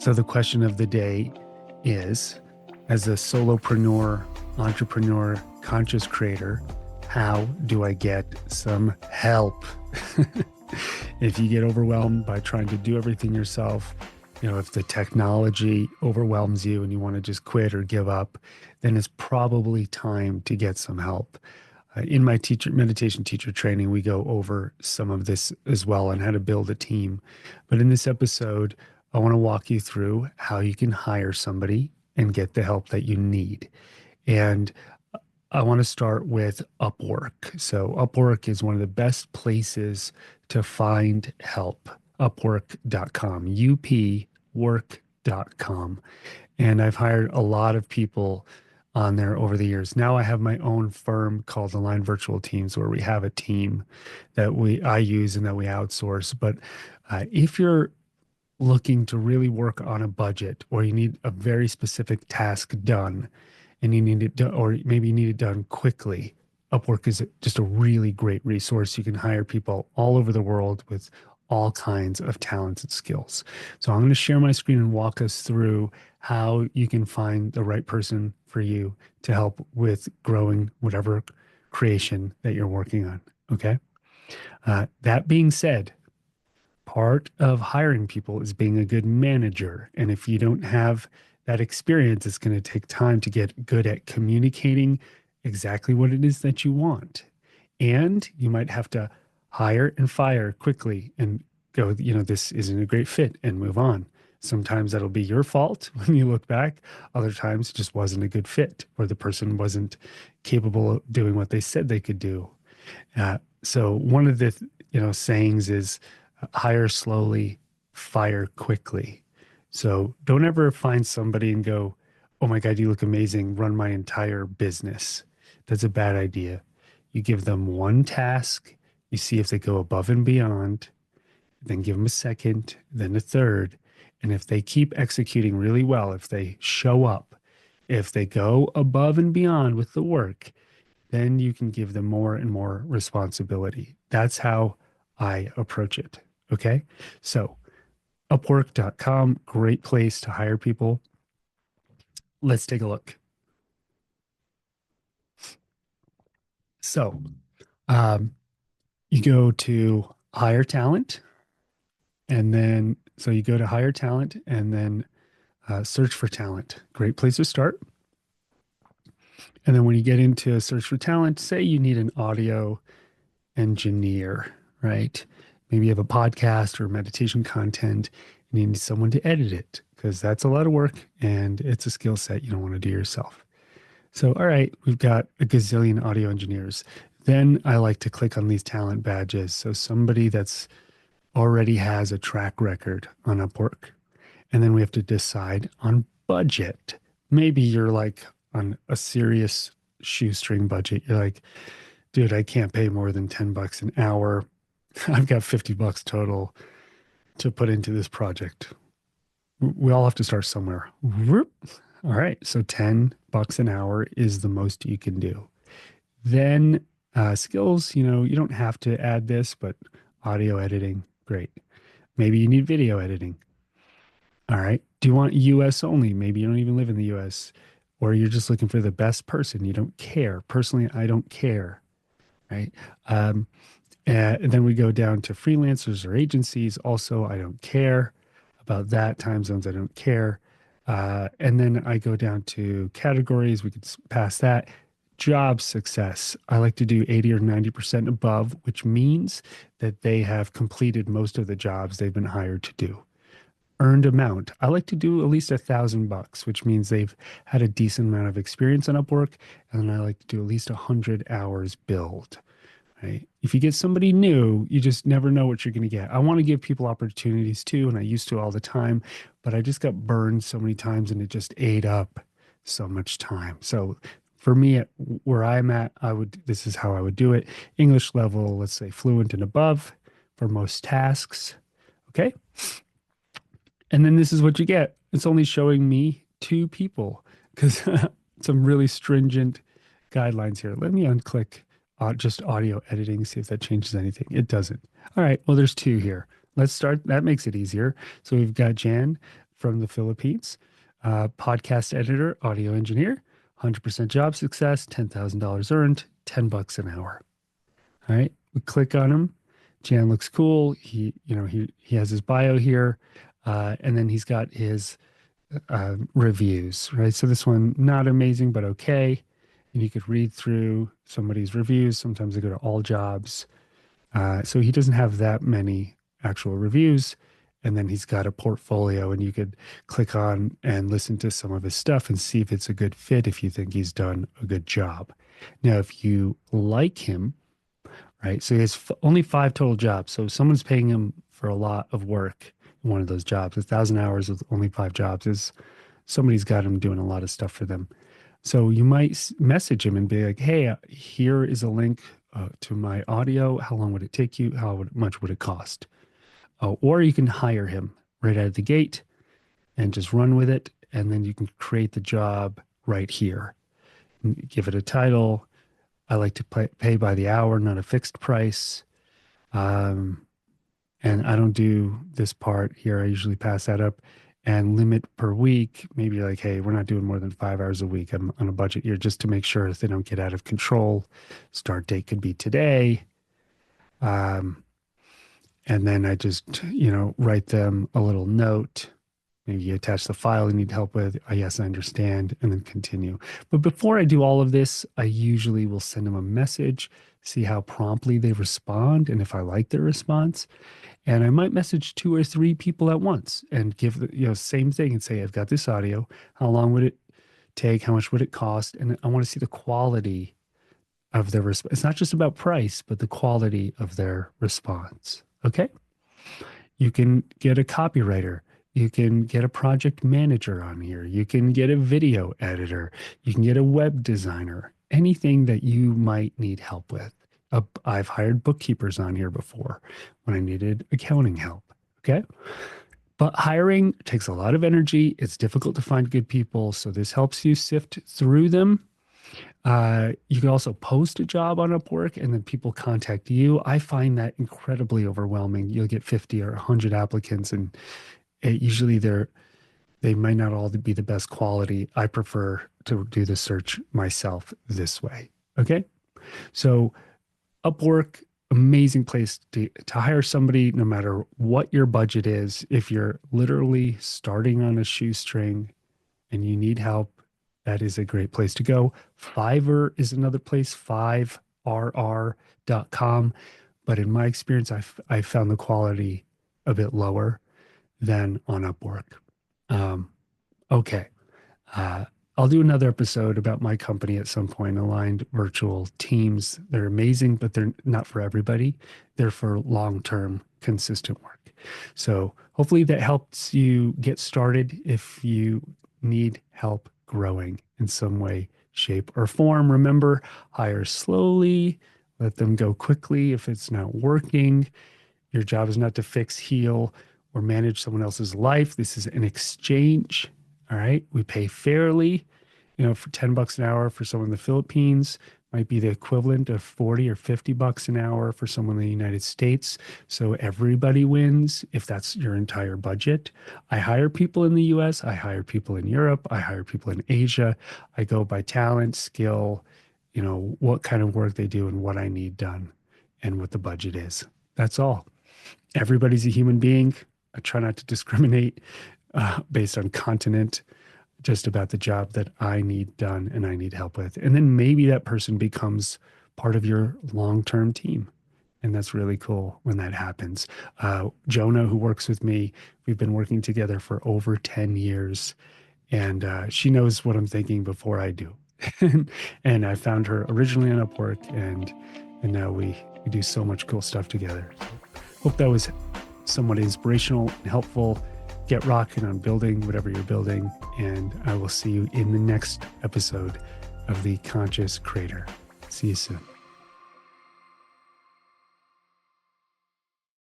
So the question of the day is, as a solopreneur, entrepreneur, conscious creator, how do I get some help? If you get overwhelmed by trying to do everything yourself, if the technology overwhelms you and you want to just quit or give up, then it's probably time to get some help. In my meditation teacher training, we go over some of this as well and how to build a team. But in this episode, I want to walk you through how you can hire somebody and get the help that you need. And I want to start with Upwork. So Upwork is one of the best places to find help. Upwork.com, upwork.com. And I've hired a lot of people on there over the years. Now I have my own firm called Align Virtual Teams, where we have a team that I use and that we outsource. But if you're looking to really work on a budget, or you need a very specific task done and you need it done, or maybe you need it done quickly, Upwork is just a really great resource. You can hire people all over the world with all kinds of talents and skills. So I'm going to share my screen and walk us through how you can find the right person for you to help with growing whatever creation that you're working on. Okay. That being said, part of hiring people is being a good manager. And if you don't have that experience, it's going to take time to get good at communicating exactly what it is that you want. And you might have to hire and fire quickly and go, this isn't a great fit, and move on. Sometimes that'll be your fault when you look back. Other times it just wasn't a good fit, or the person wasn't capable of doing what they said they could do. So one of the sayings is hire slowly, fire quickly. So don't ever find somebody and go, oh my God, you look amazing, run my entire business. That's a bad idea. You give them one task, you see if they go above and beyond, then give them a second, then a third. And if they keep executing really well, if they show up, if they go above and beyond with the work, then you can give them more and more responsibility. That's how I approach it. Okay. So Upwork.com, great place to hire people. Let's take a look. So you go to hire talent, and then you go to hire talent and then search for talent. Great place to start. And then when you get into search for talent, say you need an audio engineer, right? Maybe you have a podcast or meditation content and you need someone to edit it, because that's a lot of work and it's a skill set you don't want to do yourself. So, all right, we've got a gazillion audio engineers. Then I like to click on these talent badges. So somebody that's already has a track record on Upwork. And then we have to decide on budget. Maybe you're like on a serious shoestring budget. You're like, dude, I can't pay more than $10 an hour. I've got $50 total to put into this project. We all have to start somewhere. All right. So $10 an hour is the most you can do. Then skills, you don't have to add this, but audio editing, great. Maybe you need video editing. All right. Do you want US only? Maybe you don't even live in the US, or you're just looking for the best person. You don't care. Personally, I don't care. Right. And then we go down to freelancers or agencies. Also, I don't care about that. Time zones, I don't care. And then I go down to categories. We could pass that. Job success. I like to do 80 or 90% above, which means that they have completed most of the jobs they've been hired to do. Earned amount. I like to do at least $1,000, which means they've had a decent amount of experience on Upwork. And then I like to do at least 100 hours billed. Right? If you get somebody new, you just never know what you're going to get. I want to give people opportunities too, and I used to all the time, but I just got burned so many times and it just ate up so much time. So for me, where I'm at, this is how I would do it. English level, let's say fluent and above for most tasks. Okay. And then this is what you get. It's only showing me 2 people because some really stringent guidelines here. Let me unclick just audio editing, see if that changes anything. It doesn't. All right, well, there's 2 here. Let's start. That makes it easier. So we've got Jan from the Philippines, podcast editor, audio engineer, 100% job success, $10,000 earned, $10 an hour. All right, we click on him. Jan looks cool. He has his bio here, and then he's got his reviews, right? So this one, not amazing, but okay. And you could read through somebody's reviews. Sometimes they go to all jobs. So he doesn't have that many actual reviews. And then he's got a portfolio, and you could click on and listen to some of his stuff and see if it's a good fit, if you think he's done a good job. Now, if you like him, right? So he has only 5 total jobs. So someone's paying him for a lot of work in one of those jobs. 1,000 hours with only 5 jobs is somebody's got him doing a lot of stuff for them. So you might message him and be like, hey, here is a link to my audio. How long would it take you? How much would it cost? Or you can hire him right out of the gate and just run with it. And then you can create the job right here. Give it a title. I like to pay by the hour, not a fixed price. And I don't do this part here. I usually pass that up. And limit per week, maybe like, hey, we're not doing more than 5 hours a week. I'm on a budget here just to make sure that they don't get out of control. Start date could be today. And then I just, write them a little note. Maybe you attach the file you need help with. Yes, I understand, and then continue. But before I do all of this, I usually will send them a message, see how promptly they respond, and if I like their response. And I might message 2 or 3 people at once and give the same thing and say, I've got this audio. How long would it take? How much would it cost? And I want to see the quality of their response. It's not just about price, but the quality of their response. Okay. You can get a copywriter. You can get a project manager on here. You can get a video editor. You can get a web designer, anything that you might need help with. I've hired bookkeepers on here before when I needed accounting help. Okay. But hiring takes a lot of energy. It's difficult to find good people. So this helps you sift through them. You can also post a job on Upwork and then people contact you. I find that incredibly overwhelming. You'll get 50 or 100 applicants, and usually they might not all be the best quality. I prefer to do the search myself this way. Okay. So Upwork, amazing place to hire somebody, no matter what your budget is. If you're literally starting on a shoestring and you need help, that is a great place to go. Fiverr is another place, 5rr.com. But in my experience, I found the quality a bit lower than on Upwork. Okay. I'll do another episode about my company at some point, Aligned Virtual Teams. They're amazing, but they're not for everybody. They're for long-term, consistent work. So hopefully that helps you get started if you need help growing in some way, shape, or form. Remember, hire slowly, let them go quickly if it's not working. Your job is not to fix, heal, or manage someone else's life. This is an exchange. All right. We pay fairly, for $10 an hour for someone in the Philippines might be the equivalent of 40 or $50 an hour for someone in the United States. So everybody wins if that's your entire budget. I hire people in the US. I hire people in Europe. I hire people in Asia. I go by talent, skill, what kind of work they do and what I need done and what the budget is. That's all. Everybody's a human being. I try not to discriminate based on continent, just about the job that I need done and I need help with. And then maybe that person becomes part of your long-term team. And that's really cool when that happens. Jonah, who works with me, we've been working together for over 10 years. And she knows what I'm thinking before I do. And I found her originally on Upwork, and now we do so much cool stuff together. So hope that was somewhat inspirational and helpful. Get rocking on building whatever you're building, and I will see you in the next episode of The Conscious Creator. See you soon.